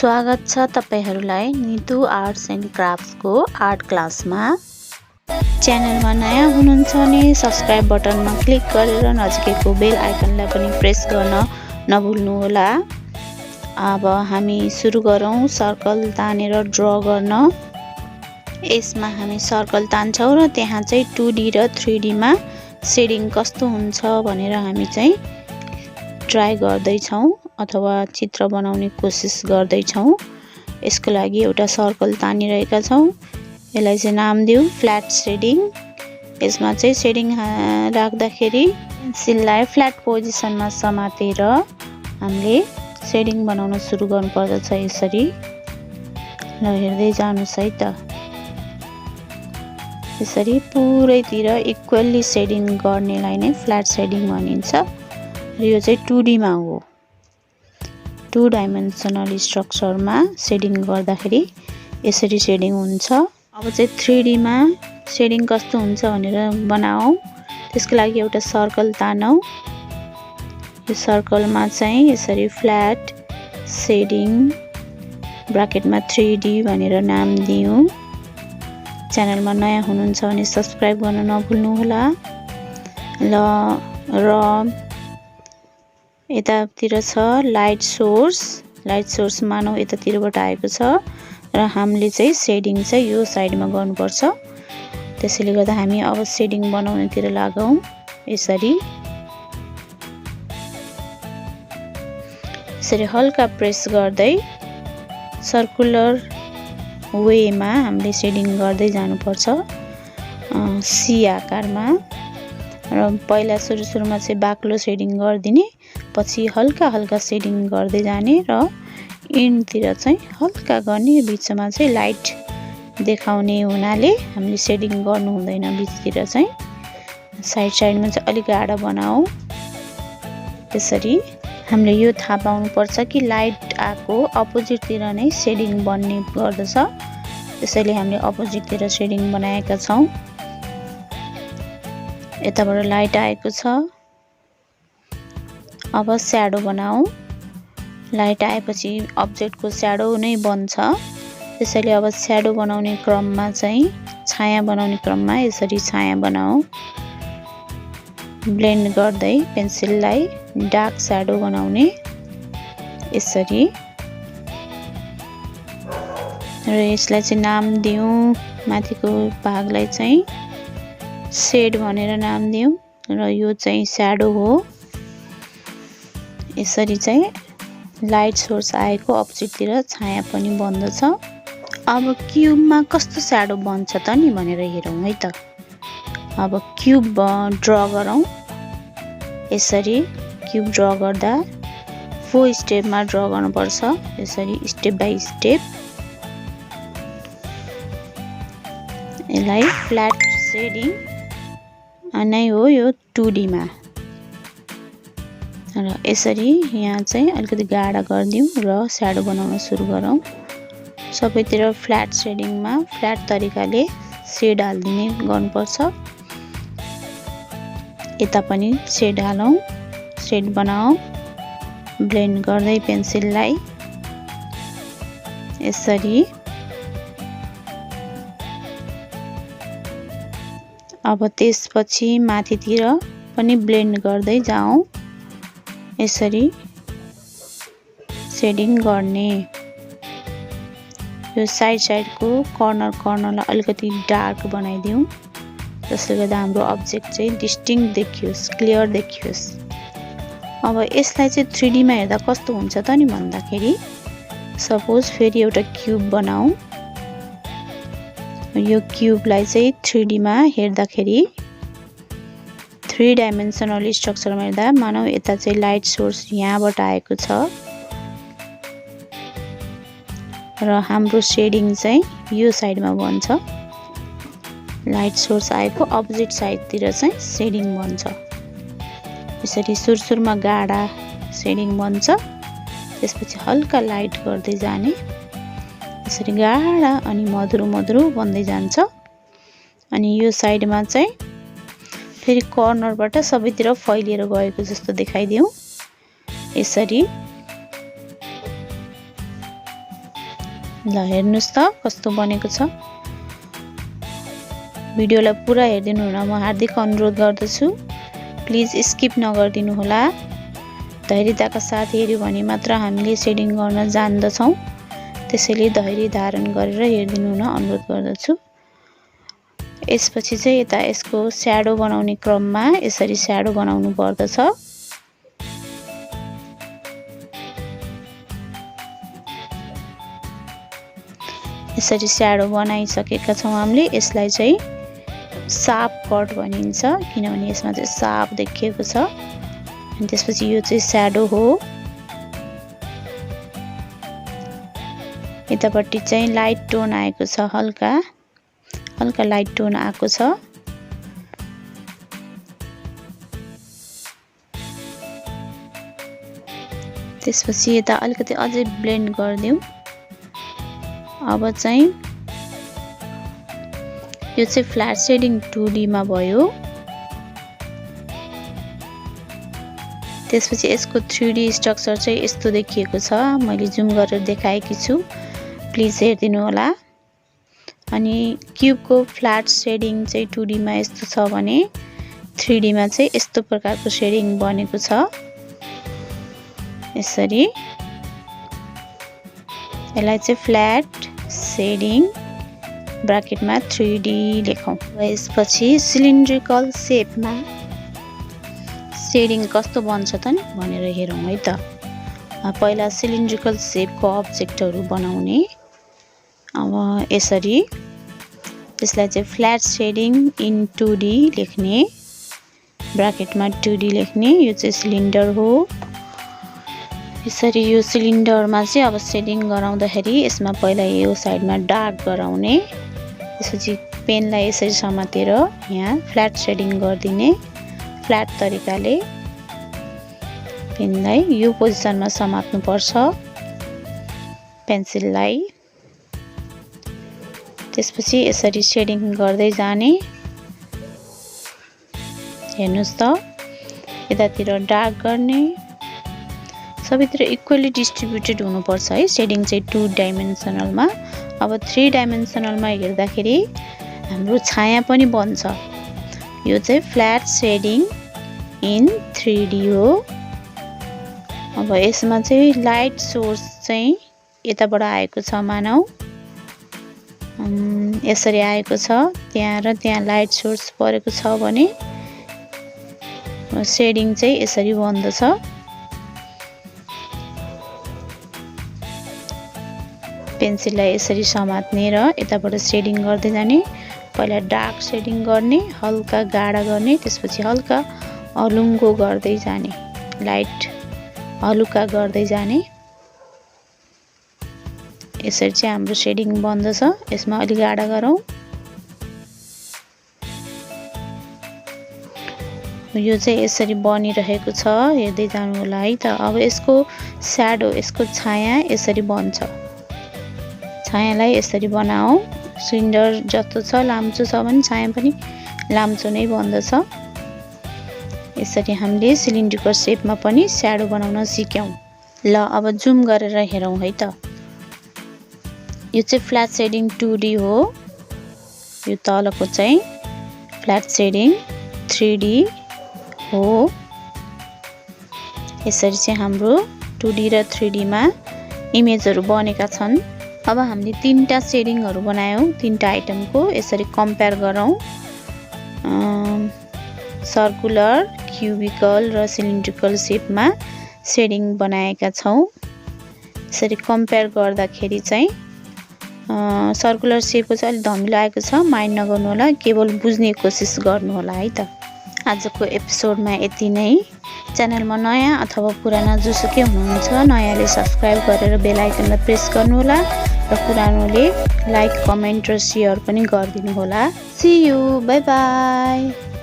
स्वागत छ तपाईहरुलाई नीतू आर्ट्स एन्ड क्राफ्ट्स को आर्ट क्लासमा। च्यानलमा नयाँ हुनुहुन्छ भने सब्स्क्राइब बटनमा क्लिक गरेर नजिकैको बेल आइकनलाई पनि प्रेस गर्न नभुल्नु होला। अब हामी सुरु गरौँ सर्कल तानेर ड्रा गर्न। यसमा हामी सर्कल तान्छौं र त्यहाँ चाहिँ 2D र 3D मा शेडिङ कस्तो हुन्छ भनेर हामी चाहिँ ट्राई गर्दै छौं अथवा चित्र बनाउने कोसिस गर्दै छौं। यसको लागि एउटा सर्कल तानिरहेका छौं। यसलाई चाहिँ नाम दिऊ फ्ल्याट शेडिङ। यसमा चाहिँ शेडिङ राख्दाखेरि पेन्सिललाई फ्ल्याट पोजिसनमा समातेर हामीले शेडिङ बनाउन सुरु गर्नुपर्दछ। यसरी ल हेर्दै जानुस् है त। यसरी पुरैतिर इक्वली शेडिङ गर्नेलाई नै फ्ल्याट शेडिङ भनिन्छ। यो चाहिँ 2D मा हो। 2 डाइमेन्सनल स्ट्रक्चरमा शेडिङ गर्दाखेरि यसरी शेडिङ हुन्छ। अब चाहिँ 3D मा शेडिङ कस्तो हुन्छ भनेर बनाऊ। त्यसको लागि एउटा सर्कल तानौ। यो सर्कलमा चाहिँ यसरी फ्ल्याट शेडिङ ब्राकेटमा 3D भनेर नाम दिऊ। च्यानलमा नयाँ हुनुहुन्छ भने सब्स्क्राइब गर्न नभुल्नु होला। ल र यतातिर छ लाइट सोर्स मानौ यतातिरबाट आएको छ र हामीले चाहिँ शेडिङ चाहिँ यो साइडमा गर्नुपर्छ। त्यसैले गर्दा हामी अब शेडिङ बनाउनेतिर लागौं। यसरी हल्का प्रेस गर्दै सर्कुलर वेमा हामीले शेडिङ गर्दै जानुपर्छ सी आकारमा। र पहिला सुरुमा चाहिँ बाक्लो शेडिङ गर्दिने, पछि हल्का शेडिङ गर्दै जाने र एन्डतिर चाहिँ हल्का गर्ने। बीचमा चाहिँ लाइट देखाउने हुनाले हामीले शेडिङ गर्नु हुँदैन। बीचतिर चाहिँ साइडमा चाहिँ अलि गाढा बनाऊ। त्यसरी हामीले यो थाहा पाउनु पर्छ कि लाइट आको अपोजिटतिर नै शेडिङ बन्ने गर्दछ। त्यसैले हामीले अपोजिटतिर शेडिङ बनाएका छौं। यताबाट लाइट आएको छ। अब स्याडो बनाऊ। लाइट आएपछि अब्जेक्टको स्याडो नै बन्छ। त्यसैले अब स्याडो बनाउने क्रममा चाहिँ छाया बनाउने क्रममा यसरी छाया बनाऊ। ब्लेन्ड गर्दै पेन्सिललाई डार्क स्याडो बनाउने यसरी। र यसलाई चाहिँ नाम दिऊ। माथिको भागलाई चाहिँ शेड भनेर नाम दिऊ र यो चाहिँ स्याडो हो। यसरी चाहिँ लाइट सोर्स आएको अपोजिटतिर छाया पनि बन्दछ। अब क्यूबमा कस्तो स्याडो बन्छ त नि भनेर हेरौं है त। अब क्यूब ड्रा गरौँ। यसरी क्यूब ड्रा गर्दा 4 स्टेपमा ड्रा गर्नुपर्छ। यसरी स्टेप बाइ स्टेप। यसलाई फ्ल्याट शेडिङ नै हो यो 2D मा। र यसरी यहाँ चाहिँ अलिकति गाढा गर्दियौं र स्याडो बनाउन सुरु गरौँ। सबैतिर फ्ल्याट शेडिङमा फ्ल्याट तरिकाले शेड हाल्दिने गर्नुपर्छ। यता पनि शेड हालौं। शेड बनाऊ। ब्लेन्ड गर्दै पेन्सिललाई यसरी। अब त्यसपछि माथितिर पनि ब्लेन्ड गर्दै जाऊ। यसरी शेडिङ गर्ने। यो साइडको कर्नरलाई अलिकति डार्क बनाइदिऊ। जसले गर्दा हाम्रो अब्जेक्ट चाहिँ डिस्टिङ्क्ट देखियोस्, क्लियर देखियोस्। अब यसलाई चाहिँ 3D मा हेर्दा कस्तो हुन्छ त नि भन्दाखेरि सपोज फेरि एउटा क्यूब बनाऊ। यो क्यूबलाई चाहिँ 3D मा हेर्दाखेरि 3 डाइमेन्सनल स्ट्रक्चरमा हेर्दा मानौ यता चाहिँ लाइट सोर्स यहाँबाट आएको छ र हाम्रो शेडिङ चाहिँ यो साइडमा बन्छ। लाइट सोर्स आएको अपोजिट साइडतिर चाहिँ शेडिङ बन्छ। यसरी सुरुमा गाढा शेडिङ बन्छ। त्यसपछि हल्का लाइट गर्दै जाने। यसरी गाढा अनि मधुरो बन्दै जान्छ। अनि यो साइडमा चाहिँ फेरि कर्नरबाट सबैतिर फैलिएर गएको जस्तो देखाइदिऊ। यसरी ल हेर्नुस् त कस्तो बनेको छ। भिडियोलाई पुरा हेर्दिनु हुन म हार्दिक अनुरोध गर्दछु। प्लिज स्किप नगर्दिनु होला। धैर्यताका साथ हेर्यो भने मात्र हामीले सेडिङ गर्न जान्दछौँ। त्यसैले धैर्य धारण गरेर हेर्दिनु हुन अनुरोध गर्दछु। यसपछि चाहिँ यता यसको स्याडो बनाउने क्रममा यसरी स्याडो बनाउनु पर्दछ। यसरी स्याडो बनाइसकेका छौँ हामीले। यसलाई चाहिँ साप कट भनिन्छ किनभने यसमा चाहिँ साप देखिएको छ। अनि त्यसपछि यो चाहिँ स्याडो हो। यतापट्टि चाहिँ लाइट टोन आएको छ, हल्का लाइट टोन आएको छ। त्यसपछि यता अलिकति अझै ब्लेन्ड गरिदिउँ। अब चाहिँ यो चाहिँ फ्ल्याट सेडिङ 2D मा भयो। त्यसपछि यसको 3D स्ट्रक्चर चाहिँ यस्तो देखिएको छ। मैले जुम गरेर देखाएकी छु, प्लिज हेर्दिनु होला। अनि क्युबको फ्ल्याट सेडिङ चाहिँ 2D मा यस्तो छ भने 3D मा चाहिँ यस्तो प्रकारको सेडिङ बनेको छ। यसरी यसलाई चाहिँ फ्ल्याट सेडिङ ब्राकेटमा 3D लेखौँ। यसपछि सिलिन्ड्रिकल सेपमा सेडिङ कस्तो बन्छ त नि भनेर हेरौँ है त। पहिला सिलिन्ड्रिकल सेपको अब्जेक्टहरू बनाउने। अब यसरी यसलाई चाहिँ फ्ल्याट सेडिङ इन 2D लेख्ने, ब्राकेटमा 2D लेख्ने। यो चाहिँ सिलिन्डर हो। यसरी यो सिलिन्डरमा चाहिँ अब सेडिङ गराउँदाखेरि यसमा पहिला यो साइडमा डार्क गराउने। त्यसपछि पेनलाई यसरी समातेर यहाँ फ्ल्याट सेडिङ गरिदिने। फ्ल्याट तरिकाले पेनलाई यो पोजिसनमा समात्नु पर्छ पेन्सिललाई। त्यसपछि यसरी सेडिङ गर्दै जाने। हेर्नुस् त यतातिर डार्क गर्ने। सबैतिर इक्वली डिस्ट्रिब्युटेड हुनुपर्छ है सेडिङ चाहिँ 2 डाइमेन्सनलमा। अब 3 डाइमेन्सनलमा हेर्दाखेरि हाम्रो छाया पनि बन्छ। यो चाहिँ फ्ल्याट सेडिङ इन 3D हो। अब यसमा चाहिँ लाइट सोर्स चाहिँ यताबाट आएको छ मानौ, यसरी आएको छ। त्यहाँ र त्यहाँ लाइट सोर्स परेको छ भने सेडिङ चाहिँ यसरी बन्दछ। पेन्सिललाई यसरी समात्ने र यताबाट सेडिङ गर्दै जाने। पहिला डार्क सेडिङ गर्ने, हल्का गाढा गर्ने, त्यसपछि हल्का हलुङ्गो गर्दै जाने, लाइट हलुका गर्दै जाने। यसरी चाहिँ हाम्रो सेडिङ बन्दछ। यसमा अलि गाढा गरौँ। यो चाहिँ यसरी बनिरहेको छ, हेर्दै जानु होला है त। अब यसको स्याडो, यसको छाया यसरी बन्छ। छायालाई यसरी बनाऊ। सिलिन्डर जस्तो छ लाम्चो छ भने छाया पनि लाम्चो नै बन्दछ। यसरी हामीले सिलिन्डरको सेपमा पनि स्याडो बनाउन सिक्यौँ। ल अब जुम गरेर हेरौँ है त। यो चाहिँ फ्ल्याट सेडिङ 2D हो। यो तलको चाहिँ फ्ल्याट सेडिङ 3D हो। यसरी चाहिँ हाम्रो 2D र 3D मा इमेजहरू बनेका छन्। अब हामीले 3टा सेडिङहरू बनायौँ 3टा आइटमको। यसरी कम्पेयर गरौँ। सर्कुलर, क्युबिकल र सिलिन्ड्रिकल सेपमा सेडिङ बनाएका छौँ। यसरी कम्पेयर गर्दाखेरि चाहिँ सर्कुलर सेपको चाहिँ अलिक धमिलो आएको छ, माइन्ड नगर्नु होला, केवल बुझ्ने कोसिस गर्नु होला है त। आजको एपिसोडमा यति नै। च्यानलमा नयाँ अथवा पुराना जोसुकै हुनुहुन्छ नयाँले सब्सक्राइब गरेर बेल आइकनलाई प्रेस गर्नु होला र पुरानोले लाइक, कमेन्ट र सेयर पनि गरिदिनु होला। See you, bye by.